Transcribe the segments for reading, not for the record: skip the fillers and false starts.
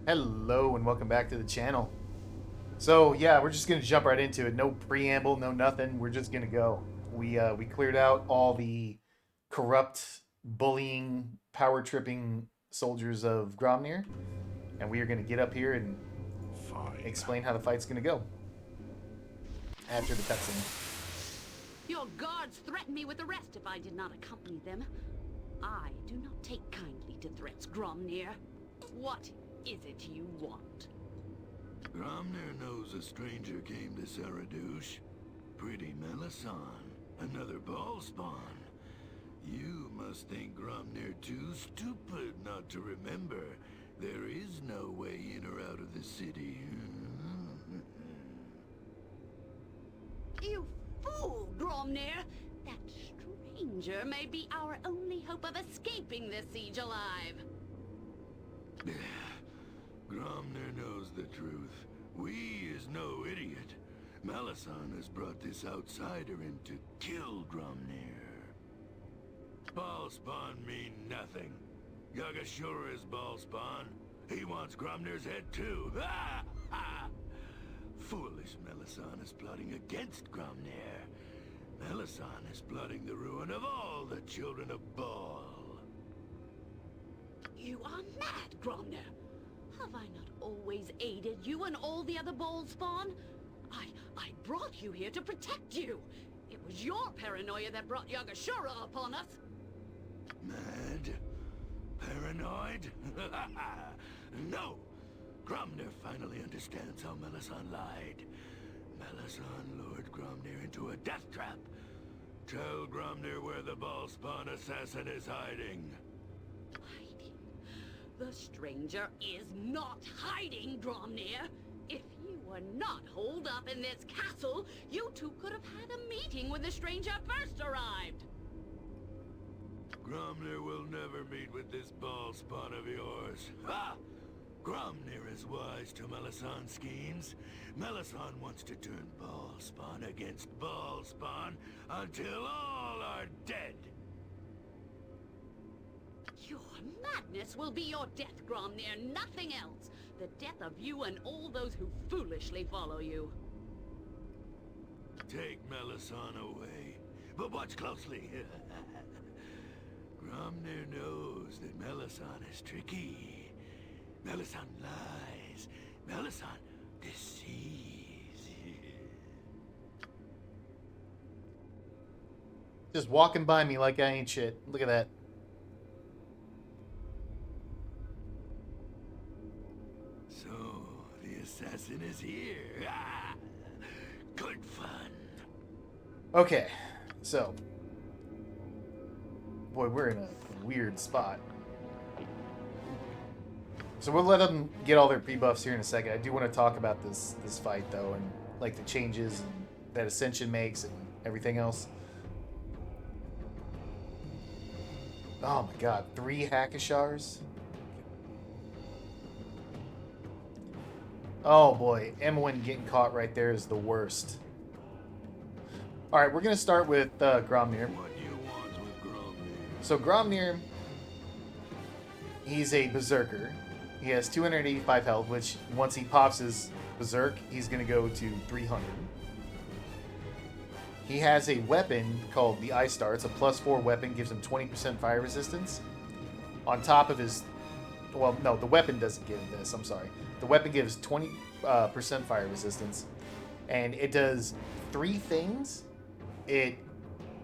Hello and welcome back to the channel. So yeah, we're just gonna jump right into it. No preamble, no nothing. We're just gonna go. We cleared out all the corrupt, bullying, power tripping soldiers of Gromnir, and we are gonna get up here and Fine. explain how the fight's gonna go after the cutscene. Your guards threatened me with arrest if I did not accompany them. I do not take kindly to threats, Gromnir. What is it you want? Gromnir knows a stranger came to Saradouche. Pretty Melisande. Another ball spawn. You must think Gromnir too stupid not to remember. There is no way in or out of the city. You fool, Gromnir! That stranger may be our only hope of escaping this siege alive. Gromnir knows the truth. We is no idiot. Melisande has brought this outsider in to kill Gromnir. Ballspawn mean nothing. Yagashura is Ballspawn. He wants Gromnir's head too. Ha! Ha! Foolish Melisande is plotting against Gromnir. Melisande is plotting the ruin of all the children of Bhaal. You are mad, Gromnir! Have I not always aided you and all the other Ballspawn? I brought you here to protect you! It was your paranoia that brought Yagashura upon us! Mad? Paranoid? No! Gromnir finally understands how Melisande lied. Melisande lured Gromnir into a death trap. Tell Gromnir where the Ballspawn assassin is hiding. Hiding? The stranger is not hiding, Gromnir! If you were not holed up in this castle, you two could have had a meeting when the stranger first arrived! Gromnir will never meet with this Ballspawn of yours. Ha! Gromnir is wise to Melisandre's schemes. Melisandre wants to turn Ballspawn against Ballspawn until all are dead. Your madness will be your death, Gromnir, nothing else. The death of you and all those who foolishly follow you. Take Melisandre away, but watch closely. Gromnir knows that Melisandre is tricky. Melisandre lies. Melisandre deceives. Just walking by me like I ain't shit. Look at that. So, the assassin is here. Ah, good fun. Okay, so boy, we're in a weird spot. So we'll let them get all their pre-buffs here in a second. I do want to talk about this fight though, and like the changes that Ascension makes and everything else. Oh my god, 3 Hackashars? Oh boy, Emwyn getting caught right there is the worst. Alright, we're going to start with Gromnir. What you want with Gromnir? So Gromnir, he's a berserker. He has 285 health, which once he pops his berserk, he's going to go to 300. He has a weapon called the Ice Star. It's a +4 weapon, gives him 20% fire resistance. On top of his... Well, no, the weapon doesn't give this, I'm sorry. The weapon gives 20% fire resistance. And it does 3 things. It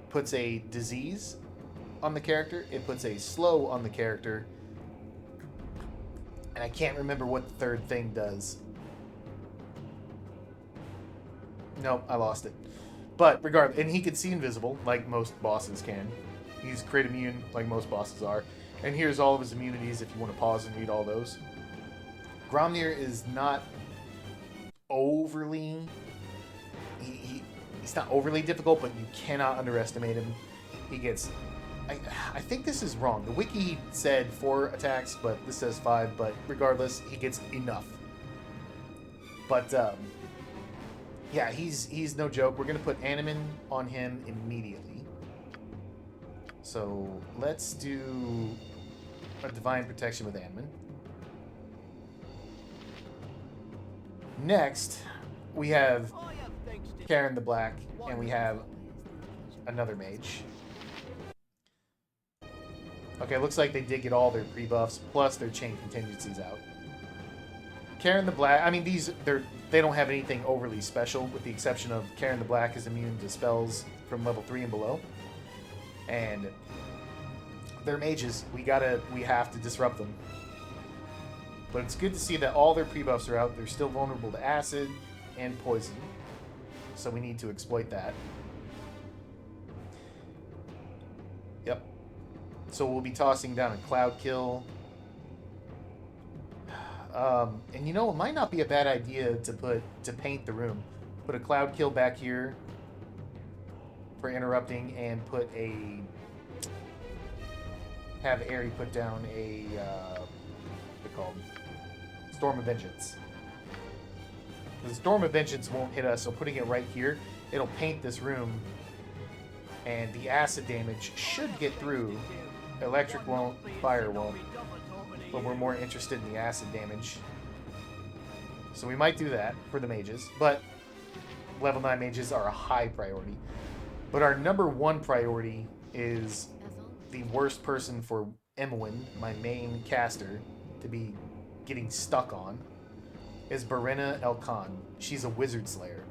puts a disease on the character. It puts a slow on the character. And I can't remember what the third thing does. Nope, I lost it. But regardless, and he can see invisible, like most bosses can. He's crit immune, like most bosses are. And here's all of his immunities if you want to pause and read all those. Gromnir is not overly... He's not overly difficult, but you cannot underestimate him. He gets... I think this is wrong. The wiki said 4 attacks, but this says 5. But regardless, he gets enough. But yeah, he's no joke. We're gonna put Animan on him immediately. So let's do a Divine Protection with Animan. Next, we have Karen the Black, and we have another mage. Okay, looks like they did get all their pre-buffs, plus their chain contingencies out. Karen the Black, I mean, they don't have anything overly special, with the exception of Karen the Black is immune to spells from level 3 and below. And they're mages. We have to disrupt them. But it's good to see that all their pre-buffs are out. They're still vulnerable to acid and poison. So we need to exploit that. Yep. So we'll be tossing down a Cloud Kill. And you know, it might not be a bad idea to paint the room. Put a Cloud Kill back here for interrupting, and have Aerie put down a what's it called? Storm of Vengeance. The Storm of Vengeance won't hit us, so putting it right here, it'll paint this room, and the acid damage should get through. Electric won't, fire won't, but we're more interested in the acid damage. So we might do that for the mages, but level 9 mages are a high priority. But our number one priority is the worst person for Emwyn, my main caster, to be getting stuck on, is Barena Elkan. She's a Wizard Slayer.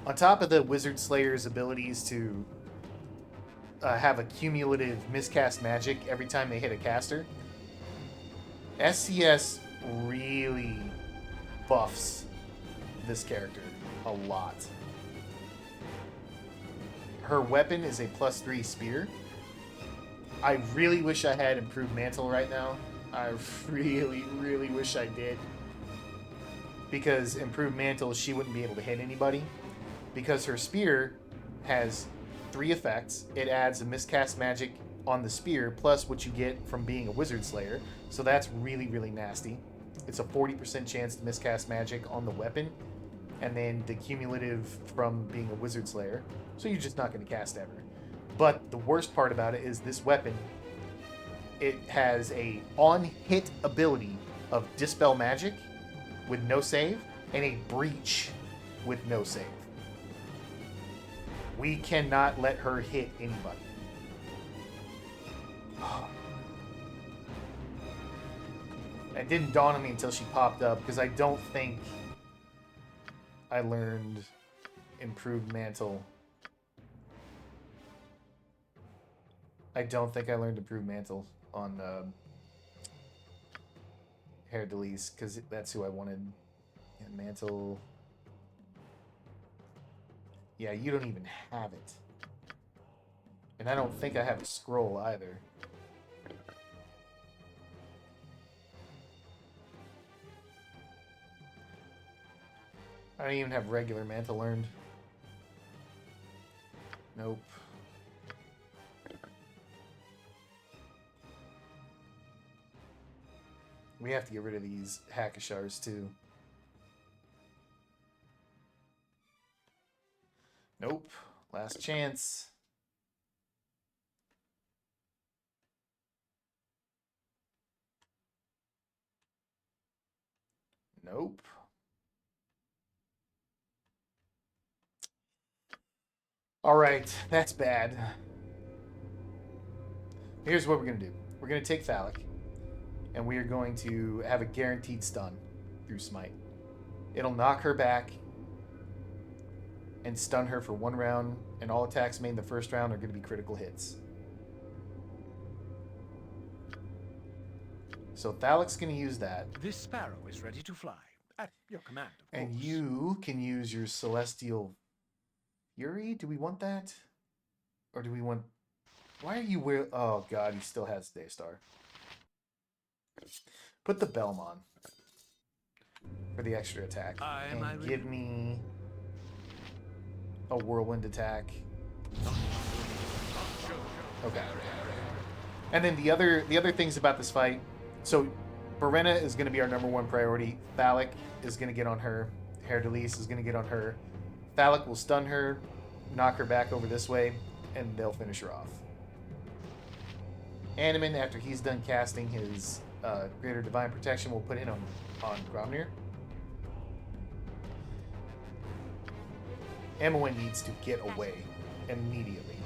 On top of the Wizard Slayer's abilities to have a cumulative miscast magic every time they hit a caster, SCS really buffs this character a lot. Her weapon is a +3 spear. I really wish I had improved mantle right now. I really, really wish I did. Because improved mantle, she wouldn't be able to hit anybody. Because her spear has 3 effects. It adds a miscast magic on the spear, plus what you get from being a Wizard Slayer. So that's really, really nasty. It's a 40% chance to miscast magic on the weapon, and then the cumulative from being a Wizard Slayer. So you're just not going to cast ever. But the worst part about it is this weapon, it has a on-hit ability of Dispel Magic with no save, and a Breach with no save. We cannot let her hit anybody. It didn't dawn on me until she popped up, because I don't think I learned improved mantle. I don't think I learned improved mantle on Hair Delise, because that's who I wanted. Yeah, mantle. Yeah, you don't even have it. And I don't think I have a scroll either. I don't even have regular mantle learned. Nope. We have to get rid of these Hackashars too. Nope. Last chance. Nope. Alright, that's bad. Here's what we're going to do. We're going to take Thallic, and we are going to have a guaranteed stun through Smite. It'll knock her back and stun her for 1 round, and all attacks made in the first round are going to be critical hits. So Thallic's going to use that. This sparrow is ready to fly. At your command, of course. And you can use your Celestial Fury. Do we want that? Or do we want... Why are you wear... Oh, God, he still has Daystar. Put the Belm on for the extra attack. And give me a Whirlwind attack. Okay. And then the other things about this fight... So, Barena is going to be our number 1 priority. Thallic is going to get on her. Hair Delise is going to get on her. Thallic will stun her, knock her back over this way, and they'll finish her off. Animan, after he's done casting his Greater Divine Protection, will put in on Gromnir. Emmeline needs to get away immediately.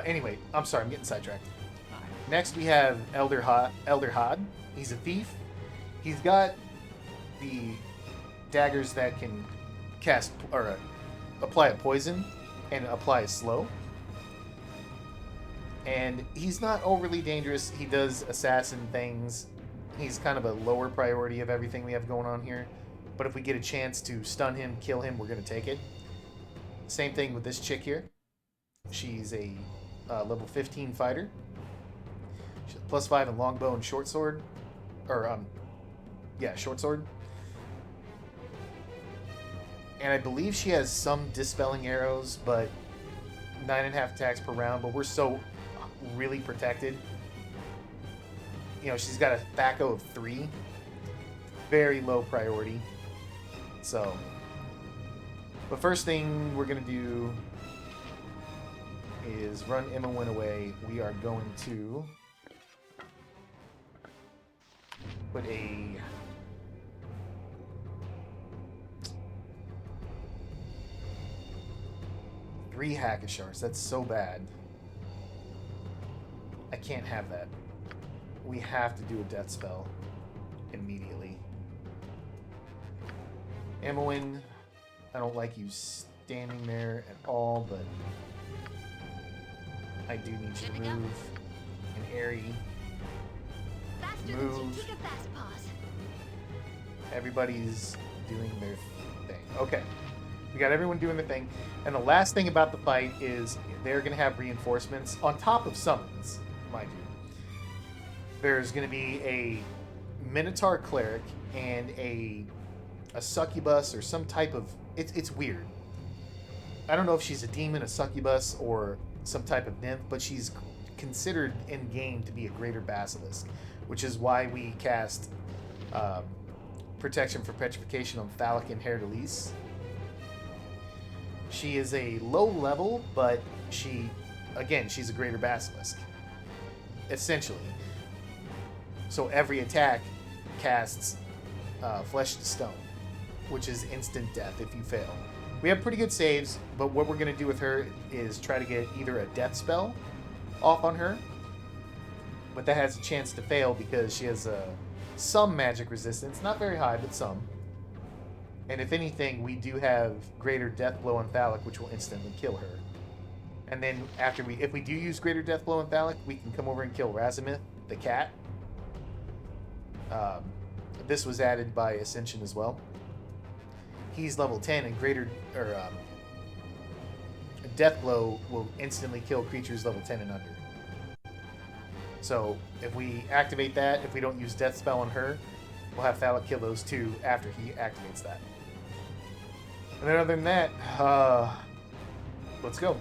Anyway, I'm sorry, I'm getting sidetracked. Next, we have Elder Hod. He's a thief. He's got the daggers that can cast or apply a poison and apply a slow. And he's not overly dangerous. He does assassin things. He's kind of a lower priority of everything we have going on here. But if we get a chance to stun him, kill him, we're going to take it. Same thing with this chick here. She's a level 15 fighter. She's +5 in longbow and short sword. Short sword. And I believe she has some dispelling arrows, but 9.5 attacks per round. But we're so really protected. You know, she's got a THAC0 of 3. Very low priority. So, the first thing we're going to do is run Emmeline away. We are going to put a three Hackashars. That's so bad. I can't have that. We have to do a death spell immediately. Emmeline, I don't like you standing there at all, but I do need you to move. And Airy, move. Everybody's doing their thing. Okay. We got everyone doing their thing. And the last thing about the fight is they're going to have reinforcements on top of summons, mind you. There's going to be a Minotaur cleric and a succubus or some type of... It's weird. I don't know if she's a demon, a succubus, or some type of nymph, but she's considered in-game to be a greater basilisk, which is why we cast Protection for Petrification on Thalic and Herdelise. She is a low level, but she's a greater basilisk, essentially. So every attack casts Flesh to Stone, which is instant death if you fail. We have pretty good saves, but what we're going to do with her is try to get either a death spell off on her, but that has a chance to fail because she has some magic resistance, not very high, but some. And if anything, we do have greater death blow on Thalic, which will instantly kill her. And then if we do use greater death blow on Thalic, we can come over and kill Razimith, the cat. This was added by Ascension as well. He's level 10, and death blow will instantly kill creatures level 10 and under. So if we activate that, if we don't use death spell on her, we'll have Thalic kill those two after he activates that. And then other than that, let's go.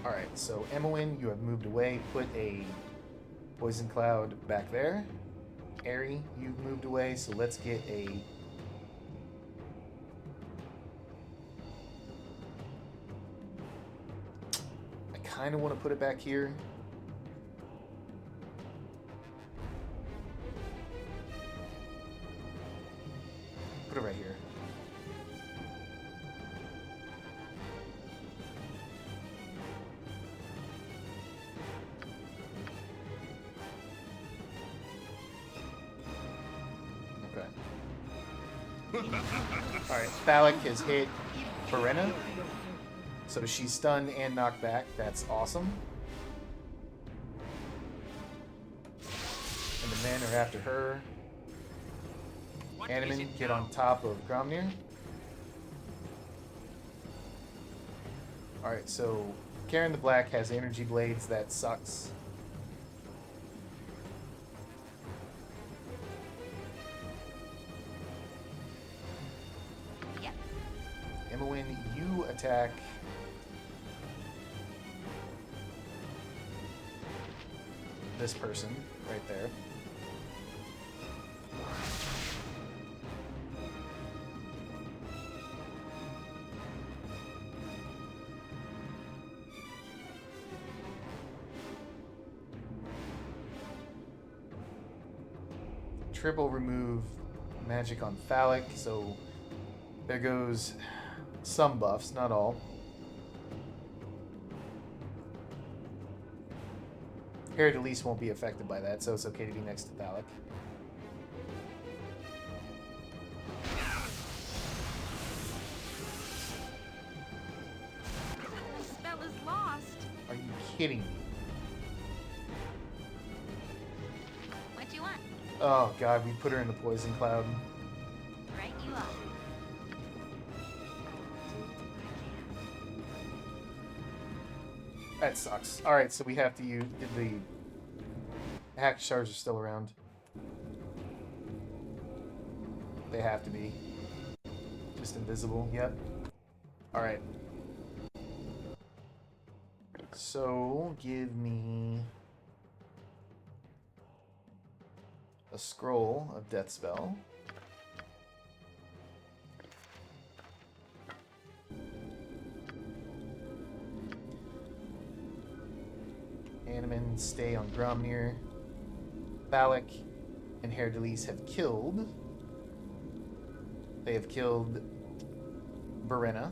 Alright, so Emmeline, you have moved away. Put a Poison Cloud back there. Airy, you've moved away, so let's get a... I kind of want to put it back here. Put it right here. Alright, Thalic has hit Verena. So she's stunned and knocked back. That's awesome. And the men are after her. Animan, get on top of Gromnir. Alright, so Karen the Black has energy blades. That sucks. Emmeline, you attack this person right there. triple remove magic on Phallic, so there goes some buffs, not all. Herod won't be affected by that, so it's okay to be next to Phallic. The spell is lost. Are you kidding me? What do you want? Oh god, we put her in the poison cloud. Right you are. That sucks. Alright, so we have to use the hack shards are still around. They have to be. Just invisible, yep. Alright. So give me a scroll of death spell. Animan stay on Gromnir. Phallic and Herod have killed. They have killed Verena.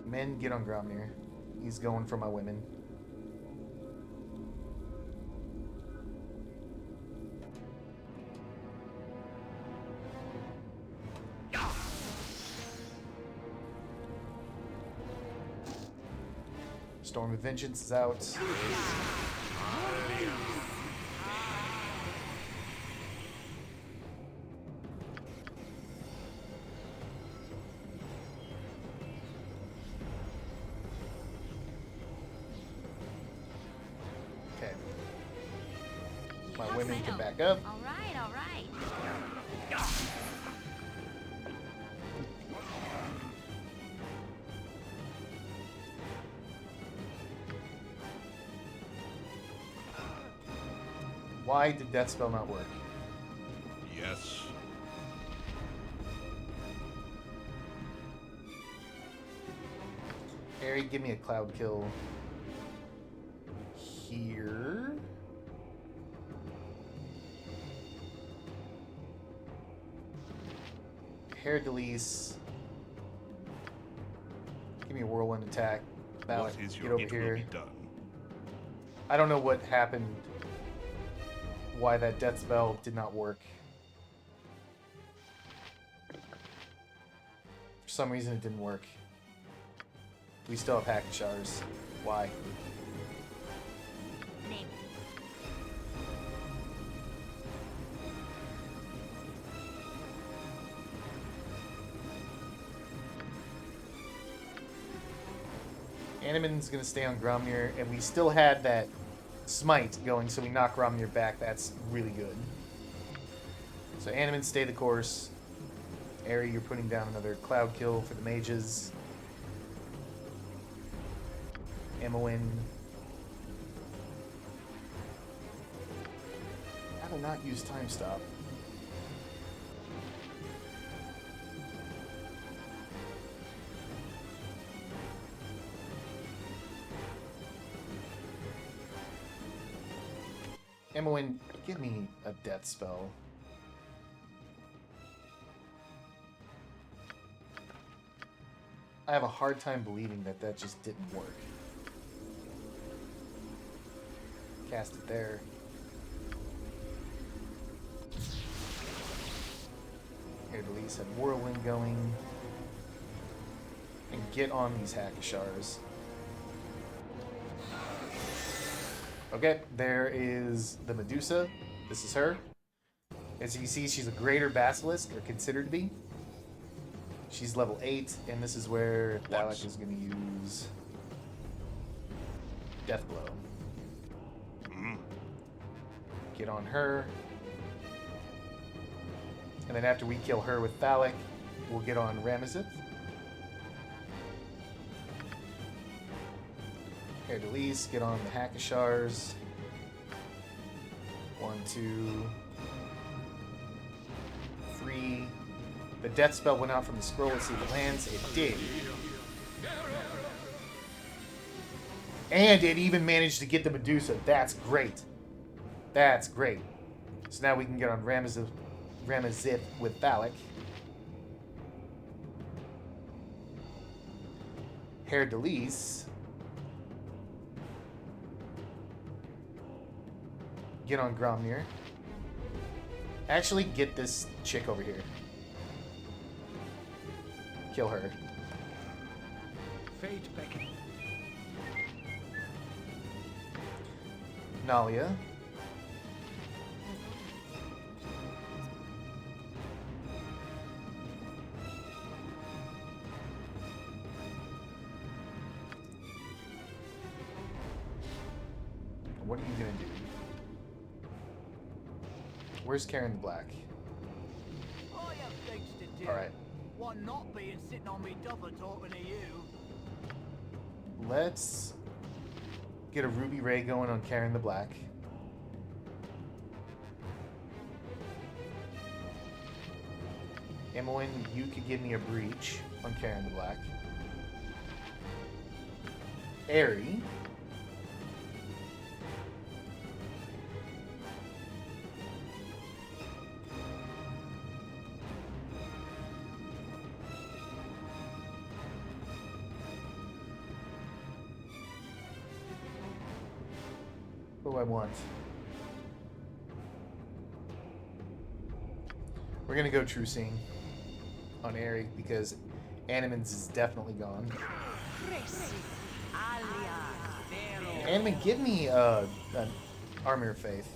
Men, get on Gromnir. He's going for my women. Storm of Vengeance is out. Okay. My Yes, women I can know. back up. All right, all right. Why did Death Spell not work? Yes. Harry, give me a cloud kill here. Herod Delise. Give me a whirlwind attack. Balak, What is get your over it here. will be done? I don't know what happened. Why that death spell did not work. For some reason it didn't work. We still have hack shars. Why? Name. Animan's gonna stay on Gromnir, and we still had that smite going, so we knock Gromnir back. That's really good. So Animan, stay the course. Ari, you're putting down another cloud kill for the mages. Emowyn. How to not use time stop? Emowyn, give me a death spell. I have a hard time believing that that just didn't work. Cast it there. Here, Delise had Whirlwind going. And get on these Hackashars. Okay, there is the Medusa. This is her. As you can see, she's a greater basilisk, or considered to be. She's level 8, and this is where Balak is going to use Death Blow. Get on her. And then after we kill her with Phallic, we'll get on Ramazith. Here, Delise, get on the Hackashars. 1, 2, 3. The death spell went out from the scroll. Let's see if it lands. It did. And it even managed to get the Medusa. That's great. That's great. So now we can get on Ramazith with Thalek. Hair Delise. Get on Gromnir. Actually, get this chick over here. Kill her. Fate beckon. Nalia. What are you gonna do? Where's Karen the Black? I have things to do. Alright. What not being sitting on me double talking to you? Let's get a Ruby Ray going on Karen the Black. Emmeline, you could give me a breach on Karen the Black. Aerie. What do I want? We're gonna go True Seeing on Aerie because Animans is definitely gone. Animan, give me an Armor of Faith.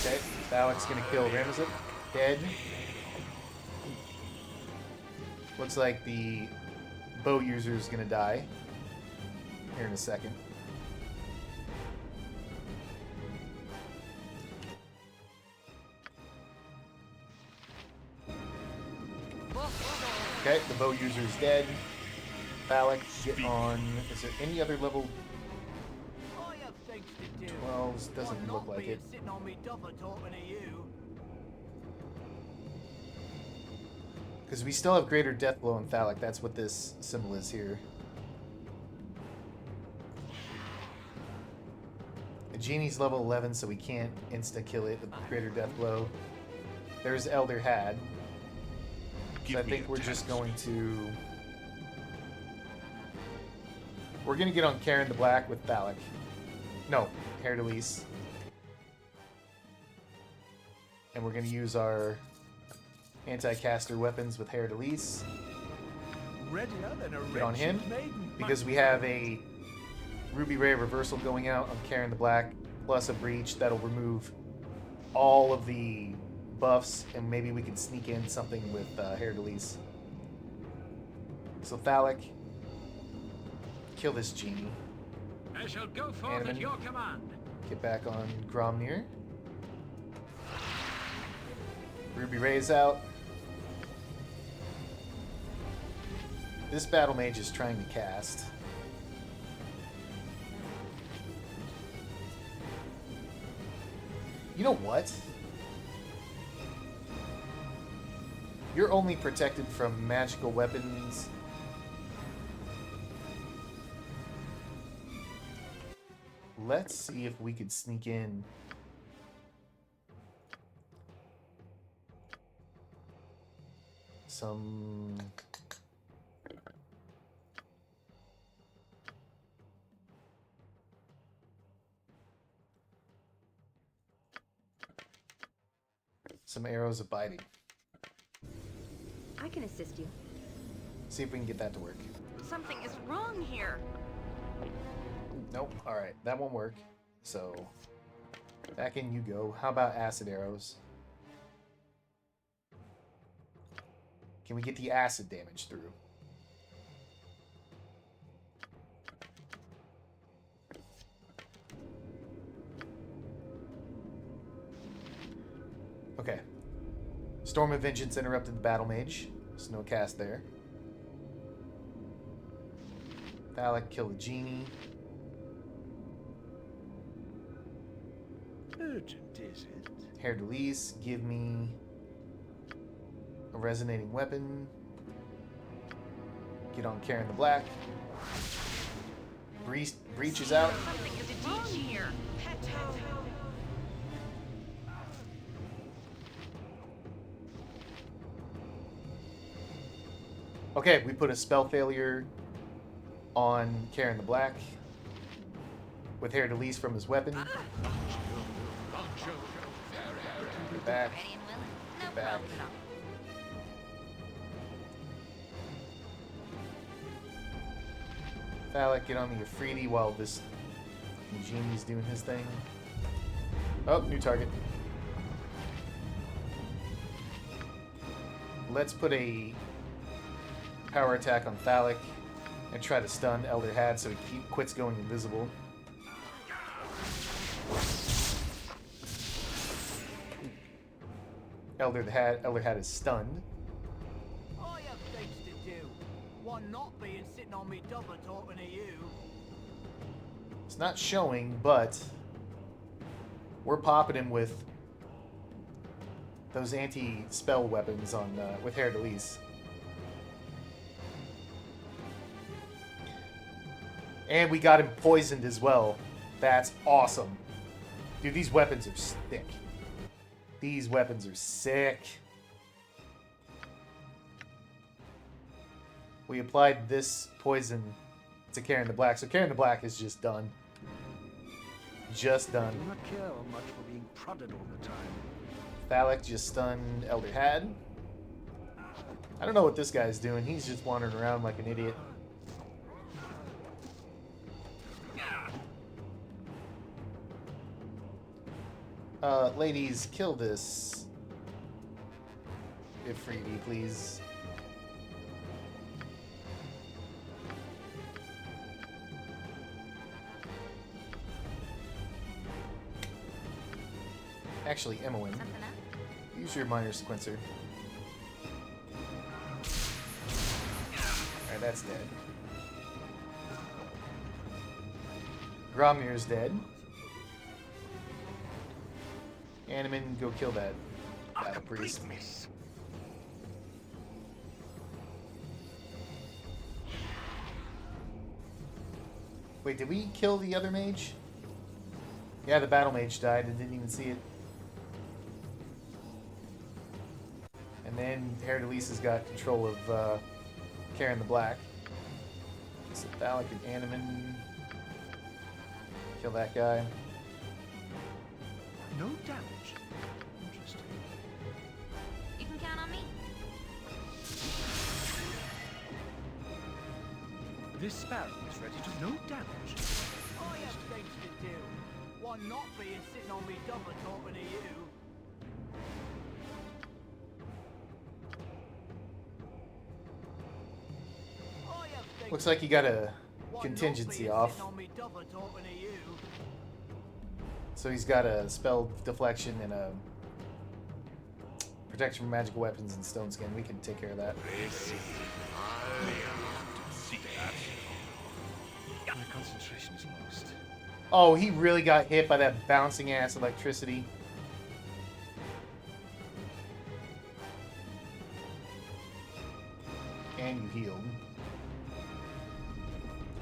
Okay, Thalek's gonna kill Ramazith. Dead. Looks like the bow user is gonna die here in a second. Okay, the bow user is dead. Thalek, get on. Is there any other level I have things to do. 12s? Doesn't What look not like being it. sitting on me double talking to you? Because we still have greater death blow on Thalek. That's what this symbol is here. The genie's level 11, so we can't insta-kill it with greater death blow. There's Elder Had. So I think we're just going to... We're going to get on Karen the Black with Thalek. No, Hair Delise. And we're going to use our anti-caster weapons with Hair Delise. Readier than a Get on him. wretched maiden. Because we have a Ruby Ray reversal going out on Karen the Black, plus a breach that'll remove all of the buffs, and maybe we can sneak in something with Hair Delise. So Thalek, kill this genie. I shall go forth at your command. Get back on Gromnir. Ruby Ray's out. This battle mage is trying to cast. You know what? You're only protected from magical weapons. Let's see if we could sneak in some... some arrows of biting. I can assist you. See if we can get that to work. Something is wrong here. Nope. Alright, that won't work. So, back in you go. How about acid arrows? Can we get the acid damage through? Okay. Storm of Vengeance interrupted the battle mage. So no cast there. Thalek, kill the genie. Urgent, is it? Hair Delise, give me A resonating weapon. Get on Karen the Black. Breach is out. Something is wrong here. Okay, we put a spell failure on Karen the Black with Hair Delise from his weapon. Get back. Ready and willing. No Get back. problem at all. Phallic, get on the Afridi while this genie's doing his thing. Oh, new target. Let's put a power attack on Phallic and try to stun Elder Had so he quits going invisible. Elder Had is stunned. I have things to do. One not being sitting on me double talking to you. It's not showing, but we're popping him with those anti-spell weapons on with Hair Delise. And we got him poisoned as well. That's awesome. Dude, these weapons are sick. These weapons are sick. We applied this poison to Karen the Black, so Karen the Black is just done. Just done. Do not care much for being prodded all the time. Phallic just stunned Elder Had. I don't know what this guy's doing. He's just wandering around like an idiot. Ladies, kill this Ifriti, please. Actually, Emmeline, Something up? use your minor sequencer. Alright, that's dead. Gromnir's dead. Animan, go kill that battle priest. Wait, did we kill the other mage? Yeah, the battle mage died and didn't even see it. And then Hair Delise has got control of Karen the Black. So Phallic and Animan. Kill that guy. No damage. Interesting. You can count on me. This sparrow is ready to no damage. I have things to do. One not being sitting on me double talking to you. I have things Looks like you got a one not contingency being off. sitting on me double talking to you. So he's got a spell deflection and a protection from magical weapons and stone skin. We can take care of that. My concentration is lost. Oh, he really got hit by that bouncing ass electricity. And you healed.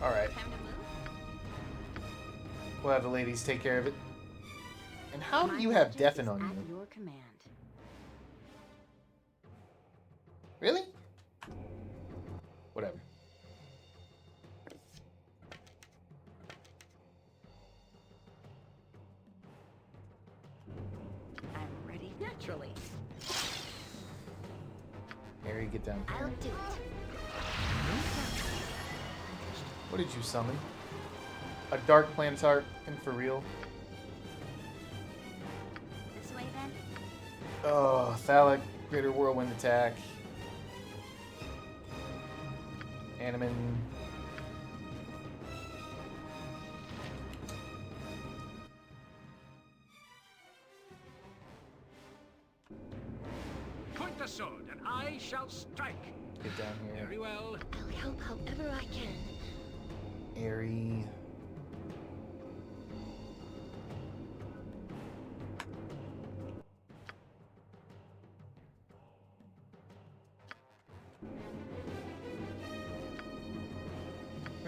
Alright. Time to move. We'll have the ladies take care of it. And how do My you have budget deafen is on at you? your command. Really? Whatever. I'm ready naturally. Harry, get down I'll here. do it. What did you summon? A dark planetar and for real? This way then? Oh, Phallic, Greater Whirlwind Attack. Animan. Point the sword, and I shall strike. Get down here. Very well. I'll help however I can. Airy.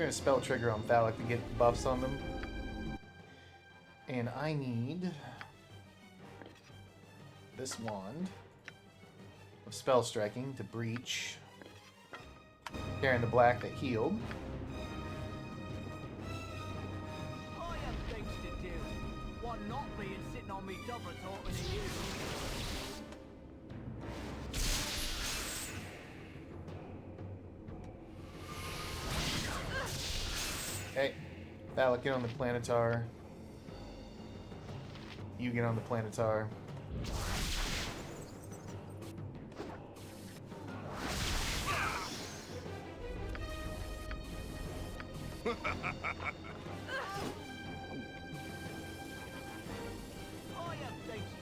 gonna spell trigger on Thalek to get buffs on them. And I need this wand of spell striking to breach. Carrying the black that healed. I have things to do. One not being sitting on me double talking to you. Hey, Thalek, get on the planetar. You get on the planetar.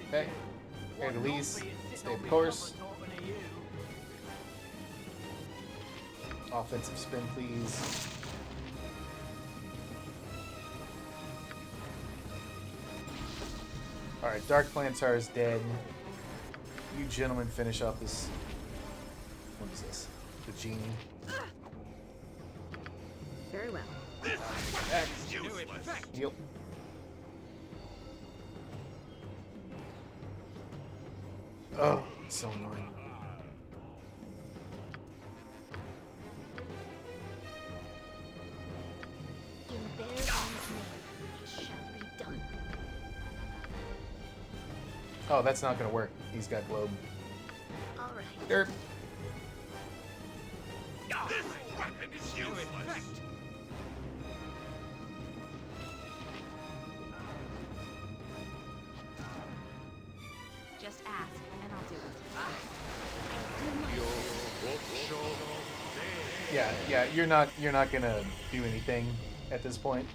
Okay. Here to Lise. Stay the course. Offensive spin, please. Alright, Dark Planetar is dead. You gentlemen finish off this. What is this? The genie. Very well. Yep. Oh, it's so annoying. In their own name, it shall be done. Oh, that's not gonna work. He's got globe. All right. Derp. This weapon is useless. Just ask, and I'll do it. Yeah, you're not gonna do anything at this point,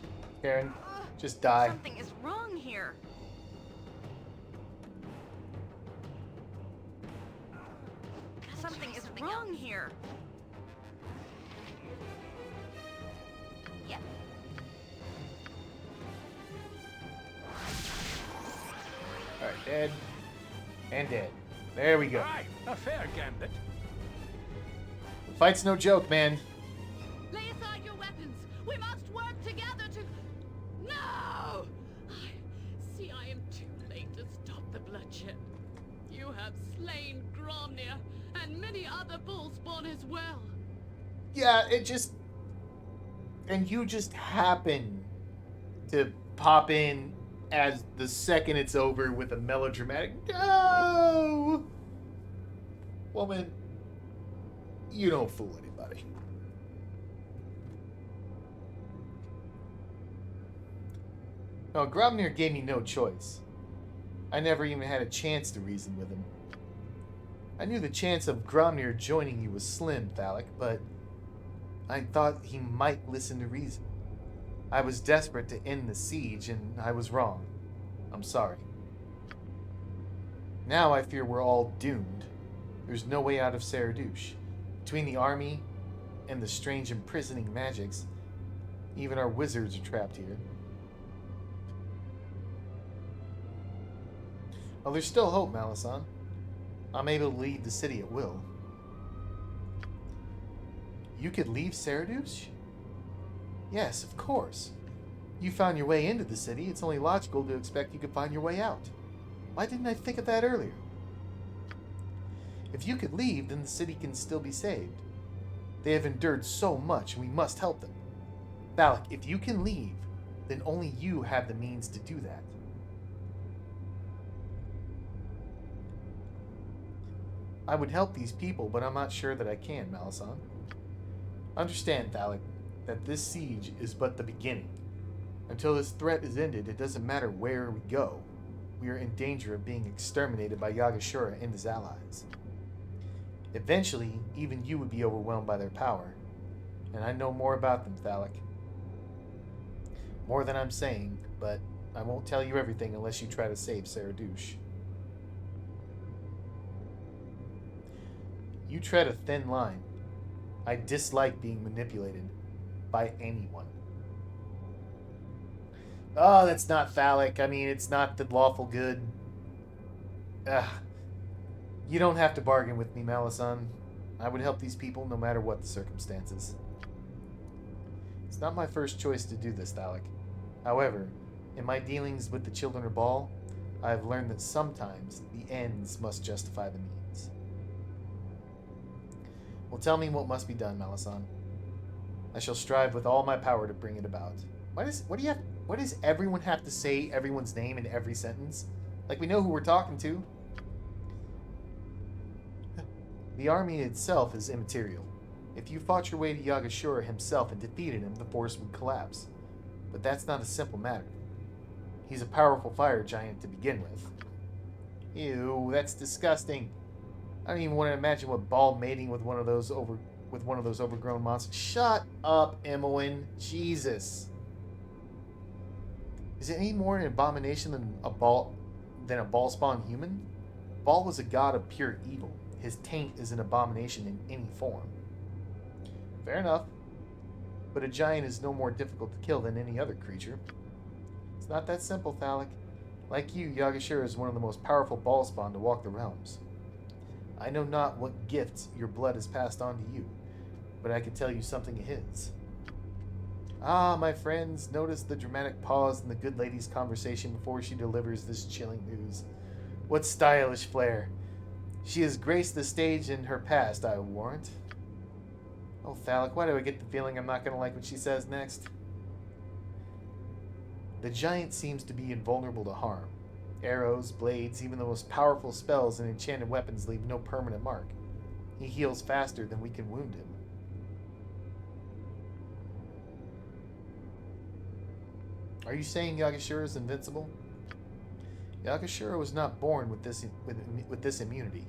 Karen. Just die. Something is wrong here. Something is wrong here. Yeah. Alright, dead. And dead. There we go. Aye, a fair gambit. The fight's no joke, man. Lay aside your weapons. We must work together to... No! I am too late to stop the bloodshed. You have slain Gromnir and many other bullspawn as well. Yeah, it just... And you just happen to pop in as the second it's over with a melodramatic no! Woman, you don't fool anybody. No, Gromnir gave me no choice. I never even had a chance to reason with him. I knew the chance of Gromnir joining you was slim, Thalek, but I thought he might listen to reason. I was desperate to end the siege, and I was wrong. I'm sorry. Now I fear we're all doomed. There's no way out of Saradouche. Between the army and the strange imprisoning magics, even our wizards are trapped here. Well, there's still hope, Malisan. I'm able to leave the city at will. You could leave Saradouche? Yes, of course. You found your way into the city. It's only logical to expect you could find your way out. Why didn't I think of that earlier? If you could leave, then the city can still be saved. They have endured so much, and we must help them. Thalek, if you can leave, then only you have the means to do that. I would help these people, but I'm not sure that I can, Malisan. Understand, Thalek, that this siege is but the beginning. Until this threat is ended, it doesn't matter where we go. We are in danger of being exterminated by Yagashura and his allies. Eventually, even you would be overwhelmed by their power. And I know more about them, Thalek. More than I'm saying, but I won't tell you everything unless you try to save Saradouche. You tread a thin line. I dislike being manipulated by anyone. Oh, that's not phallic. I mean, it's not the lawful good. You don't have to bargain with me, Malisan. I would help these people no matter what the circumstances. It's not my first choice to do this, Thalic. However, in my dealings with the children of Bhaal, I have learned that sometimes the ends must justify the means. Well, tell me what must be done, Malasan. I shall strive with all my power to bring it about. What does everyone have to say everyone's name in every sentence? Like we know who we're talking to. The army itself is immaterial. If you fought your way to Yagashura himself and defeated him, the force would collapse. But that's not a simple matter. He's a powerful fire giant to begin with. Ew, that's disgusting. I don't even want to imagine what Bhaal mating with one of those overgrown monsters. Shut up, Imoen. Jesus. Is it any more an abomination than a Bhaal spawned human? Bhaal was a god of pure evil. His taint is an abomination in any form. Fair enough. But a giant is no more difficult to kill than any other creature. It's not that simple, Thalic. Like you, Yagashura is one of the most powerful Bhaal spawn to walk the realms. I know not what gifts your blood has passed on to you, but I can tell you something of his. Ah, my friends, notice the dramatic pause in the good lady's conversation before she delivers this chilling news. What stylish flair. She has graced the stage in her past, I warrant. Oh, Thalic, why do I get the feeling I'm not going to like what she says next? The giant seems to be invulnerable to harm. Arrows, blades, even the most powerful spells and enchanted weapons leave no permanent mark. He heals faster than we can wound him. Are you saying Yagashura is invincible? Yagashura was not born with this immunity.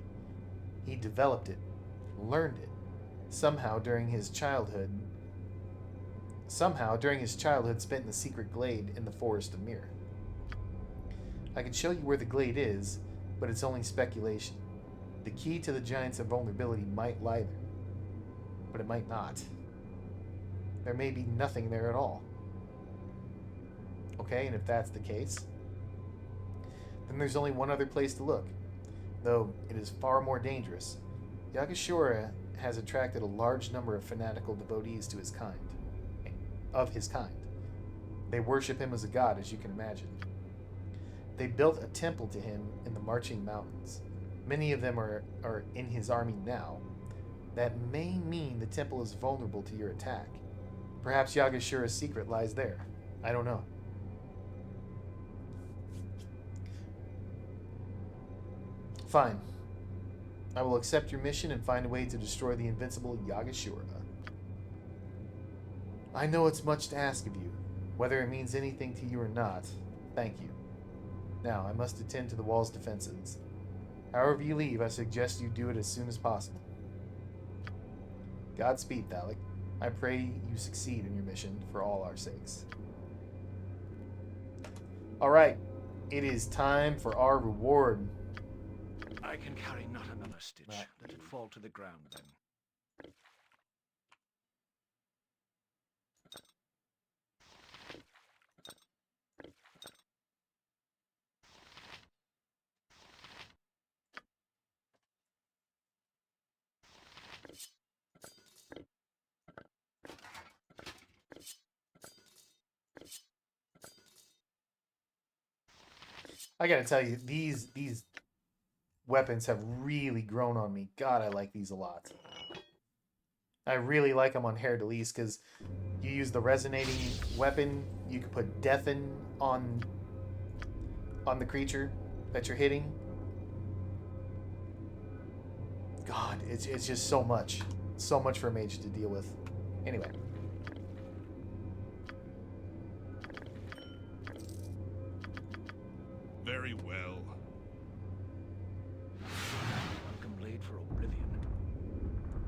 He developed it, learned it, somehow during his childhood spent in the secret glade in the forest of Mir. I can show you where the glade is, but it's only speculation. The key to the giant's invulnerability might lie there, but it might not. There may be nothing there at all. Okay, and if that's the case, then there's only one other place to look, though it is far more dangerous. Yagashura has attracted a large number of fanatical devotees to his kind. They worship him as a god, as you can imagine. They built a temple to him in the Marching Mountains. Many of them are in his army now. That may mean the temple is vulnerable to your attack. Perhaps Yagashura's secret lies there. I don't know. Fine. I will accept your mission and find a way to destroy the invincible Yagashura. I know it's much to ask of you. Whether it means anything to you or not, thank you. Now, I must attend to the wall's defenses. However you leave, I suggest you do it as soon as possible. Godspeed, Thalic. I pray you succeed in your mission for all our sakes. Alright, it is time for our reward. I can carry not another stitch. Let it fall to the ground, then. I gotta tell you, these weapons have really grown on me. God, I like these a lot. I really like them on Hair Delise because you use the resonating weapon. You can put deafen on the creature that you're hitting. God, it's just so much for a mage to deal with. Anyway. Very well. Welcome blade for oblivion.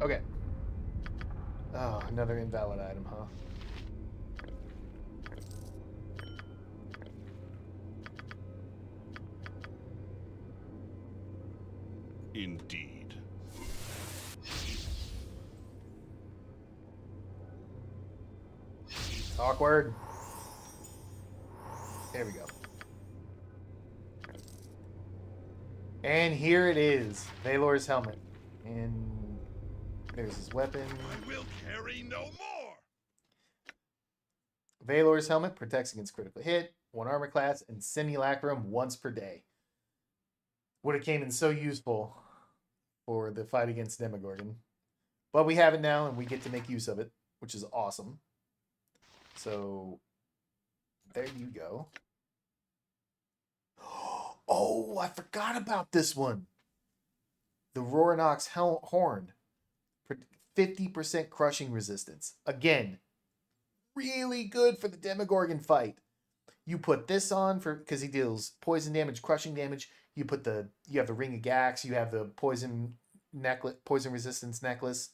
Okay. Oh, another invalid item, huh? Indeed. Awkward. There we go. And here it is. Valor's helmet. And there's his weapon. I will carry no more. Valor's helmet protects against critical hit, 1 armor class, and simulacrum once per day. Would have came in so useful for the fight against Demogorgon. But we have it now, and we get to make use of it, which is awesome. So, there you go. Oh, I forgot about this one. The Roranox Horn. 50% crushing resistance. Again, really good for the Demogorgon fight. You put this on for because he deals poison damage, crushing damage. You have the Ring of Gax, you have the poison resistance necklace.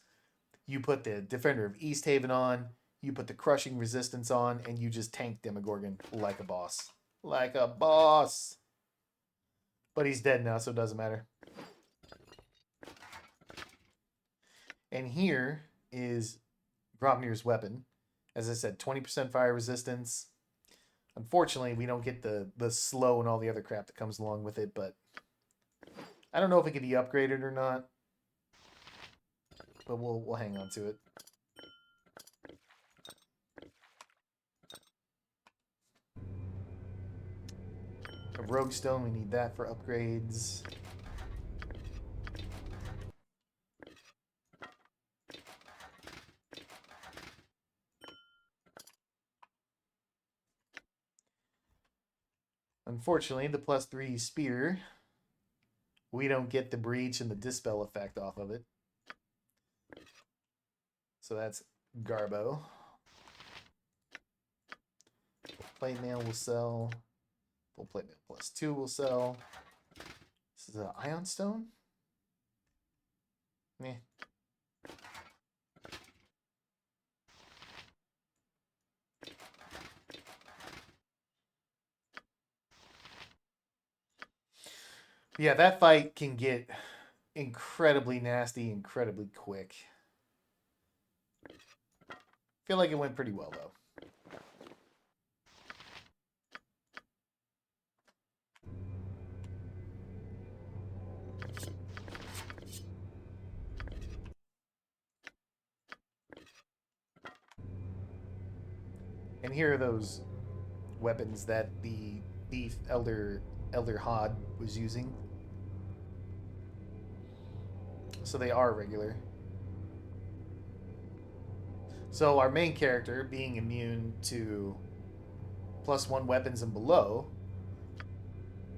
You put the Defender of Easthaven on, you put the crushing resistance on, and you just tank Demogorgon like a boss. Like a boss. But he's dead now, so it doesn't matter. And here is Gromnir's weapon. As I said, 20% fire resistance. Unfortunately, we don't get the slow and all the other crap that comes along with it, but I don't know if it can be upgraded or not. But we'll hang on to it. A Rogue Stone, we need that for upgrades. Unfortunately, the +3 spear, we don't get the breach and the dispel effect off of it. So that's Garbo. Plate mail will sell. Full plate mail +2 will sell. This is an Ion Stone? Meh. Yeah, that fight can get incredibly nasty, incredibly quick. Feel like it went pretty well, though. And here are those weapons that the thief Elder Hod was using. So they are regular. So our main character, being immune to +1 weapons and below,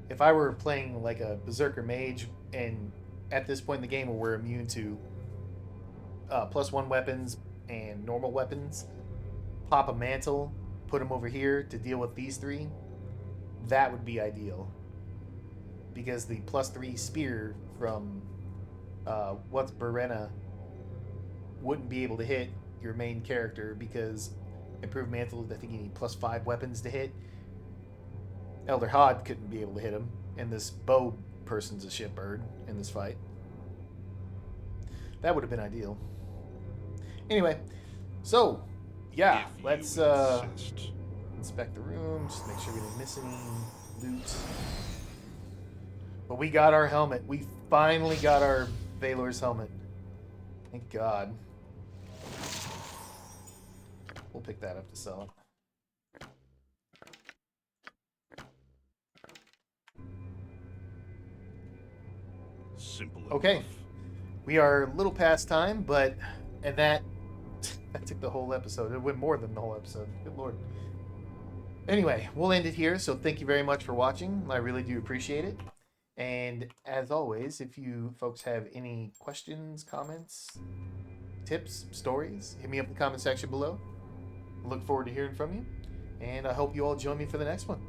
if I were playing like a Berserker Mage, and at this point in the game where we're immune to +1 weapons and normal weapons, pop a mantle, put him over here to deal with these 3, that would be ideal. Because the +3 spear from what's Berena wouldn't be able to hit your main character because improved mantle, I think you need +5 weapons to hit. Elder Hod couldn't be able to hit him, and this bow person's a shitbird in this fight. That would have been ideal. Anyway, so yeah, let's inspect the room, just make sure we didn't miss any loot. But we got our helmet. We finally got our Valor's helmet. Thank God. We'll pick that up to sell it. Simple Okay. enough. We are a little past time, but and that took the whole episode. It went more than the whole episode. Good Lord. Anyway, we'll end it here. So thank you very much for watching. I really do appreciate it. And as always, if you folks have any questions, comments, tips, stories, hit me up in the comment section below. I look forward to hearing from you. And I hope you all join me for the next one.